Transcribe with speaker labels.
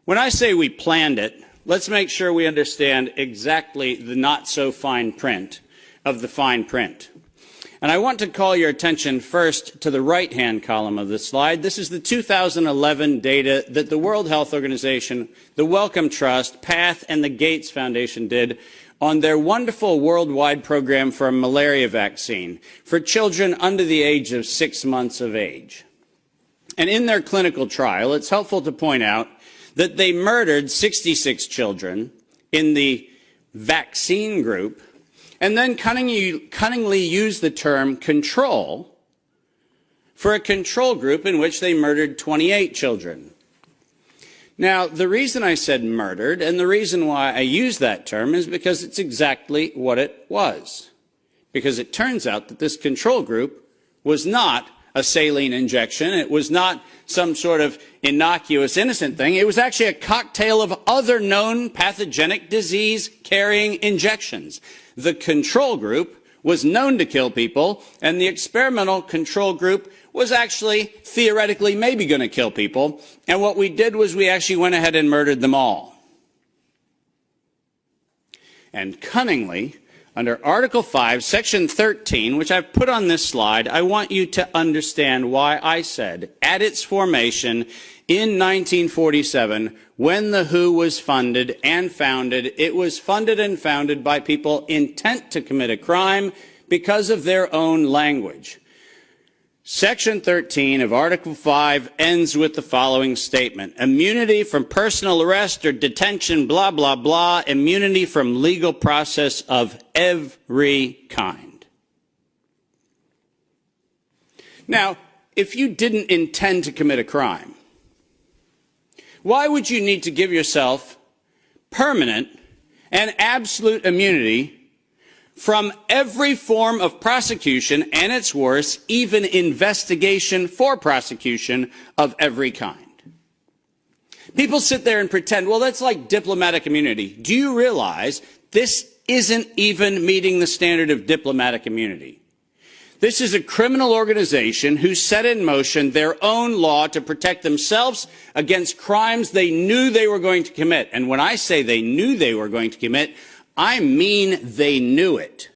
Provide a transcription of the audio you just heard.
Speaker 1: When I say we planned it, let's make sure we understand exactly the not-so-fine print of the fine print. And I want to call your attention first to the right-hand column of this slide. This is the 2011 data that the World Health Organization, the Wellcome Trust, PATH, and the Gates Foundation did on their wonderful worldwide program for a malaria vaccine for children under the age of 6 months of age. And in their clinical trial, it's helpful to point out that they murdered 66 children in the vaccine group and then cunningly used the term control for a control group in which they murdered 28 children. Now, the reason I said murdered and the reason why I use that term is because it's exactly what it was. Because it turns out that this control group was not a saline injection. It was not some sort of innocuous, innocent thing. It was actually a cocktail of other known pathogenic disease-carrying injections. The control group was known to kill people, and the experimental control group was actually theoretically maybe going to kill people. And what we did was we actually went ahead and murdered them all. And cunningly, under Article 5, Section 13, which I've put on this slide, I want you to understand why I said, at its formation in 1947, when the WHO was funded and founded, it was funded and founded by people intent to commit a crime because of their own language. Section 13 of Article 5 ends with the following statement: immunity from personal arrest or detention, blah, blah, blah, immunity from legal process of every kind. Now, if you didn't intend to commit a crime, why would you need to give yourself permanent and absolute immunity from every form of prosecution, and it's worse, even investigation for prosecution of every kind? People sit there and pretend, well, that's like diplomatic immunity. Do you realize this isn't even meeting the standard of diplomatic immunity? This is a criminal organization who set in motion their own law to protect themselves against crimes they knew they were going to commit. And when I say they knew they were going to commit, I mean they knew it.